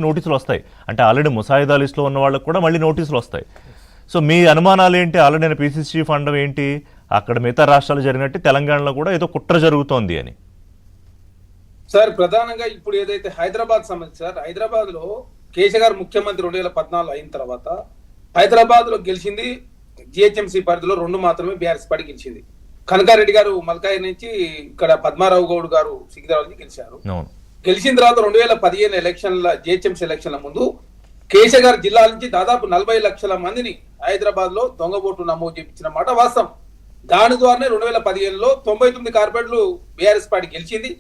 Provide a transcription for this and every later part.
నోటీసులు వస్తాయి. అంటే ఆల్రెడీ ముసాయిదా లిస్టులో ఉన్న వాళ్ళకి కూడా మళ్ళీ నోటీసులు వస్తాయి. సో మీ అనుమానాలు ఏంటి? ఆల్రెడీ నేను పీసీసీ చీఫ్ అనడం ఏంటి? అక్కడ మిగతా రాష్ట్రాలు జరిగినట్టు తెలంగాణలో కూడా ఏదో కుట్ర జరుగుతోంది అని. సార్ ప్రధానంగా ఇప్పుడు ఏదైతే హైదరాబాద్ సంబంధించి సార్, హైదరాబాద్ లో కేసీఆర్ ముఖ్యమంత్రి 2014 అయిన తర్వాత హైదరాబాద్ లో గెలిచింది జిహెచ్ఎంసీ పరిధిలో 2 మాత్రమే బీఆర్ఎస్ పార్టీ గెలిచింది. కనకారెడ్డి గారు మల్కాయ నుంచి, ఇక్కడ పద్మారావు గౌడ్ గారు సికింద్రాబాద్ నుంచి గెలిచారు. గెలిచిన తర్వాత 2015 ఎలక్షన్ల జిహెచ్ఎంసీ ఎలక్షన్ల ముందు కేసీఆర్ జిల్లాల నుంచి దాదాపు 40 లక్షల మందిని హైదరాబాద్ లో దొంగ ఓట్లు నమోదు చేయించిన మాట వాస్తవం. దాని ద్వారానే 2015లో 99 కార్పొరేట్లు బీఆర్ఎస్ పార్టీ గెలిచింది.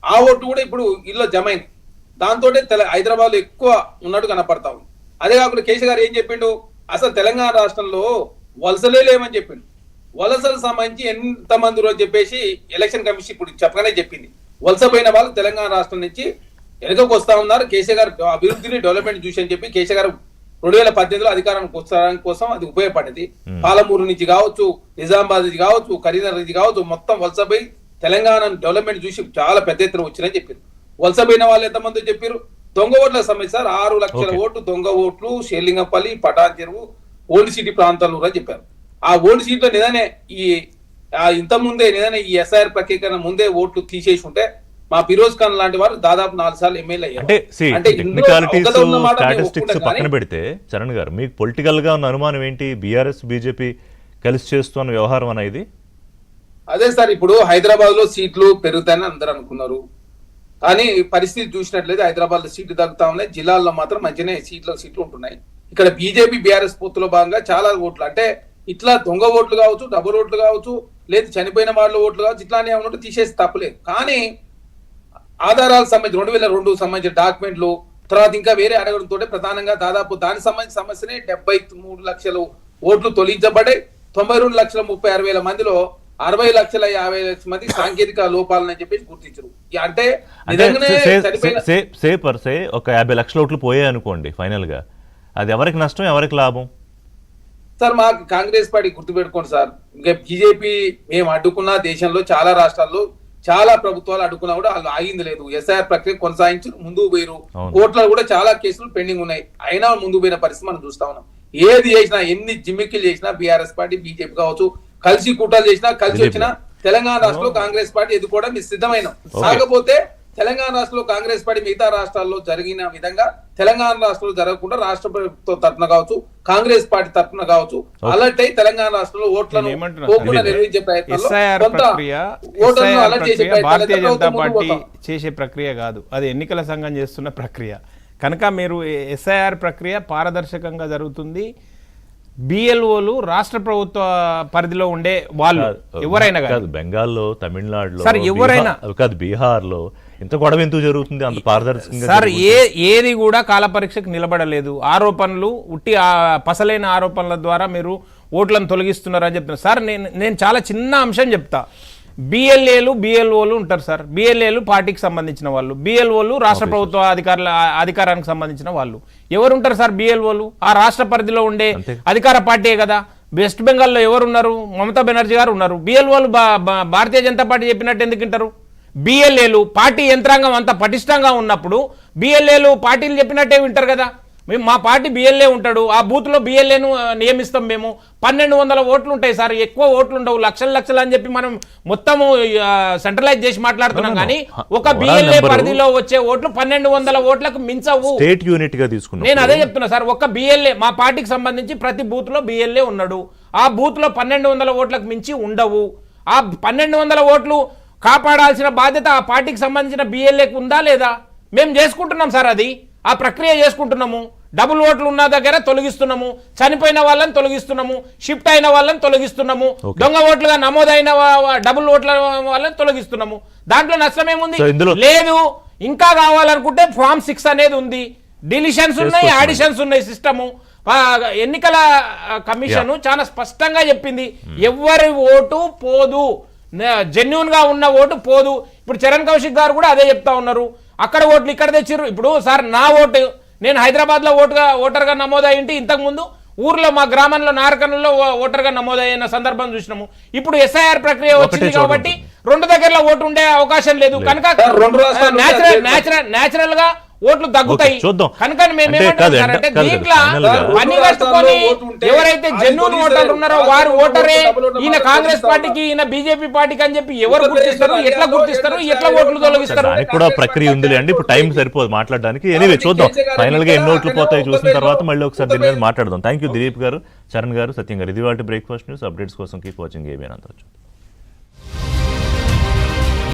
ఆ ఓటు కూడా ఇప్పుడు ఇల్లు జమైంది. దాంతో హైదరాబాద్ లో ఎక్కువ ఉన్నట్టు కనపడతా ఉంది. అదే కాకుండా కేసీఆర్ ఏం చెప్పిండు, అసలు తెలంగాణ రాష్ట్రంలో వలసలే లేవని చెప్పిండు. వలసలకు సంబంధించి ఎంతమంది రోజు చెప్పేసి ఎలక్షన్ కమిషన్ ఇప్పుడు చెప్పగానే చెప్పింది, వలసపోయిన వాళ్ళు తెలంగాణ రాష్ట్రం నుంచి వెనుకకు వస్తా ఉన్నారు. కేసీఆర్ అభివృద్ధిని డెవలప్మెంట్ చూసి అని చెప్పి కేసీఆర్ 2018లో అధికారానికి వస్తానికి కోసం అది ఉపయోగపడింది. పాలమూరు నుంచి కావచ్చు, నిజామాబాద్ నుంచి కావచ్చు, కరీంనగర్ నుంచి కావచ్చు, మొత్తం వలసపోయి తెలంగాణ డెవలప్మెంట్ చూసి చాలా పెద్ద ఎత్తున వచ్చినని చెప్పారు. వలసపోయిన వాళ్ళు ఎంతమంది చెప్పారు? దొంగ ఓట్ల సమస్య సార్, 6 లక్షల ఓట్లు దొంగ ఓట్లు షేర్లింగపల్లి, పటాన్ చెరువు, ఓల్డ్ సిటీ ప్రాంతాల్లో కూడా చెప్పారు. ఆ ఓల్డ్ సిటీలో నిజానే ఇంత ముందే నిజానే ఈ ఎస్ఐఆర్ ప్రక్రియ ముందే ఓట్లు తీసేసి ఉంటే మా ఫిరోజ్ ఖాన్ లాంటి వారు దాదాపు 4 సార్లు ఎమ్మెల్యే అయ్యారు. అంటే స్టాటిస్టిక్స్ పక్కన పెడితే చరణ్ గారు, మీకు పొలిటికల్ గా ఉన్న అనుమానం ఏంటి? బీఆర్ఎస్ బీజేపీ కలిసి చేస్తున్న వ్యవహారం అనేది అదే సార్. ఇప్పుడు హైదరాబాద్ లో సీట్లు పెరుగుతాయని అందరూ అనుకున్నారు, కానీ పరిస్థితి చూసినట్లయితే హైదరాబాద్ లో సీట్లు తగ్గుతా ఉన్నాయి. జిల్లాల్లో మాత్రం మంచిగానే సీట్లు ఉంటున్నాయి. ఇక్కడ బీజేపీ బీఆర్ఎస్ పొత్తులో భాగంగా చాలా ఓట్లు, అంటే ఇట్లా దొంగ ఓట్లు కావచ్చు, డబుల్ ఓట్లు కావచ్చు, లేదు చనిపోయిన వాళ్ళ ఓట్లు కావచ్చు, ఇట్లానే ఏమన్నా తీసేసి తప్పలేదు. కానీ ఆధారాలకు సంబంధించి 2002 సంబంధించిన డాక్యుమెంట్లు, తర్వాత ఇంకా వేరే అడగడంతో ప్రధానంగా దాదాపు దానికి సంబంధించిన సమస్యనే 73 లక్షల ఓట్లు తొలగించబడ్డాయి. 92,36,000 మందిలో 60,50,000 మంది సాంకేతిక లోపాలని చెప్పేసి గుర్తించారు. అంటే ఒక 50 లక్షల ఓట్లు పోయాయి అనుకోండి, ఫైనల్ గా అది ఎవరికి నష్టం, ఎవరికి లాభం? సార్ మాకు కాంగ్రెస్ పార్టీ గుర్తుపెట్టుకోండి సార్, ఇంకా బీజేపీ మేము అడ్డుకున్న దేశంలో చాలా రాష్ట్రాల్లో చాలా ప్రభుత్వాలు అడ్డుకున్నా కూడా వాళ్ళు ఆగింది లేదు. ఎస్ఐఆర్ ప్రక్రియ కొనసాగించి ముందుకు పోయారు. కోర్టులో కూడా చాలా కేసులు పెండింగ్ ఉన్నాయి, అయినా ముందుకు పోయిన పరిస్థితి మనం చూస్తా ఉన్నాం. ఏది చేసినా, ఎన్ని జిమ్మిక్కులు చేసినా బీఆర్ఎస్ పార్టీ బీజేపీ కావచ్చు, కలిసి కూటాలు చేసినా, కలిసి వచ్చినా తెలంగాణ రాష్ట్రంలో కాంగ్రెస్ పార్టీ ఎదుర్కోవడం మేము సిద్ధమైన. కాకపోతే తెలంగాణ రాష్ట్రంలో కాంగ్రెస్ పార్టీ మిగతా రాష్ట్రాల్లో జరిగిన విధంగా తెలంగాణ రాష్ట్రంలో జరగకుండా రాష్ట్ర ప్రభుత్వం తరఫున కావచ్చు, కాంగ్రెస్ పార్టీ తరఫున కావచ్చు అలర్ట్ అయి తెలంగాణ రాష్ట్రంలో ఓట్లను పోకుండా నిర్వహించే ప్రయత్నంలో భారతీయ జనతా పార్టీ చేసే ప్రక్రియ కాదు, అది ఎన్నికల సంఘం చేస్తున్న ప్రక్రియ కనుక మీరు ఎస్ఐఆర్ ప్రక్రియ పారదర్శకంగా జరుగుతుంది. బిఎల్ఓలు రాష్ట్ర ప్రభుత్వ పరిధిలో ఉండే వాళ్ళు ఎవరైనా కాదు, బెంగాల్లో, తమిళనాడులో, ఎవరైనా కాదు, బీహార్లో ఇంత గొడవ ఎందుకు జరుగుతుంది అంత పారదర్శకంగా? సార్ ఏది కూడా కాల పరీక్షకు నిలబడలేదు. ఆరోపణలు ఉట్టి పసలైన ఆరోపణల ద్వారా మీరు ఓట్లను తొలగిస్తున్నారు అని చెప్తున్నారు. సార్ నేను చాలా చిన్న అంశం చెప్తా. బిఎల్ఏలు బిఎల్ఓలు ఉంటారు సార్. బిఎల్ఏలు పార్టీకి సంబంధించిన వాళ్ళు, బిఎల్ఓలు రాష్ట్ర ప్రభుత్వ అధికారానికి సంబంధించిన వాళ్ళు. ఎవరు ఉంటారు సార్ బిఎల్ఓలు? ఆ రాష్ట్ర పరిధిలో ఉండే అధికార పార్టీయే కదా. వెస్ట్ బెంగాల్లో ఎవరున్నారు? మమతా బెనర్జీ గారు ఉన్నారు. బిఎల్ఓలు భారతీయ జనతా పార్టీ చెప్పినట్టు ఎందుకు వింటారు? బిఎల్ఏలు పార్టీ యంత్రాంగం అంత పటిష్టంగా ఉన్నప్పుడు బిఎల్ఏలు పార్టీలు చెప్పినట్టే వింటారు కదా. మేము మా పార్టీ బిఎల్ఏ ఉంటాడు, ఆ బూత్లో బిఎల్ఏను నియమిస్తాం. మేము 1200 ఓట్లు ఉంటాయి సార్, ఎక్కువ ఓట్లు ఉండవు, లక్షలు అని చెప్పి మనం మొత్తము సెంట్రలైజ్ చేసి మాట్లాడుతున్నాం. కానీ ఒక బిఎల్ఏ పరిధిలో వచ్చే ఓట్లు 1200 ఓట్లకు మించవు. స్టేట్ యూనిట్ గా తీసుకున్నాం. నేను అదే చెప్తున్నా సార్. ఒక బిఎల్ఏ మా పార్టీకి సంబంధించి ప్రతి బూత్ లో బిఎల్ఏ ఉన్నాడు, ఆ బూత్ లో 1200 ఓట్లకు మించి ఉండవు. ఆ 1200 ఓట్లు కాపాడాల్సిన బాధ్యత ఆ పార్టీకి సంబంధించిన బిఎల్ఏకి ఉందా లేదా? మేము చేసుకుంటున్నాం సార్, అది ఆ ప్రక్రియ చేసుకుంటున్నాము. డబుల్ ఓట్లు ఉన్న దగ్గర తొలగిస్తున్నాము, చనిపోయిన వాళ్ళని తొలగిస్తున్నాము, షిఫ్ట్ అయిన వాళ్ళని తొలగిస్తున్నాము, దొంగ ఓట్లుగా నమోదైన డబుల్ ఓట్ల వాళ్ళని తొలగిస్తున్నాము. దాంట్లో నష్టమేముంది? లేదు. ఇంకా కావాలనుకుంటే ఫామ్ 6 అనేది ఉంది, డిలిషన్స్ ఉన్నాయి, ఆడిషన్స్ ఉన్నాయి. సిస్టము ఎన్నికల కమిషన్ చాలా స్పష్టంగా చెప్పింది, ఎవరి ఓటు పోదు, జెన్యూన్ గా ఉన్న ఓటు పోదు. ఇప్పుడు చరణ్ కౌశిక్ గారు కూడా అదే చెప్తా ఉన్నారు, అక్కడ ఓట్లు ఇక్కడ తెచ్చిర్రు. ఇప్పుడు సార్ నా ఓటు, నేను హైదరాబాద్ లో ఓటర్గా నమోదయ్యింటి, ఇంతకు ముందు ఊర్లో మా గ్రామంలో నారకనంలో ఓటర్గా నమోదైన సందర్భం చూసినాము. ఇప్పుడు ఎస్ఐఆర్ ప్రక్రియ వచ్చింది కాబట్టి 2 దగ్గరలో ఓటు ఉండే అవకాశం లేదు కనుక నేచురల్ గా ఓట్లు తగ్గుతాయి. ఓకే, చూద్దాం. కనుక అంటే కాదు, మేమేమంటారంటే కాదు, దీంట్లో final గా పని కట్టుకొని ఎవరైతే జెన్యూన్ ఓటర్లు ఉన్నారో వారు ఓటరే ఈయన కాంగ్రెస్ పార్టీకి ఈయన బీజేపీ పార్టీకి అని చెప్పి ఎవరు గుర్తిస్తారు, ఎట్లా గుర్తిస్తారు, ఎట్లా ఓట్లు తొలగిస్తారు? దానికి కూడా ప్రక్రియ ఉంది అండి. ఇప్పుడు టైం సరిపోదు మాట్లాడడానికి. ఎనీవే చూద్దాం ఫైనల్ గా ఎన్ని ఓట్లు పోతాయి చూసిన తర్వాత మళ్ళీ ఒకసారి దీని మీద మాట్లాడదాం. థ్యాంక్ యూ దిలీప్ గారు, చరణ్ గారు, సత్యం గారు. ఇది వాటి బ్రేక్ఫాస్ట్ న్యూస్. అప్డేట్స్ కోసం కీప్ వాచింగ్ ఏబిఎన్. అంతా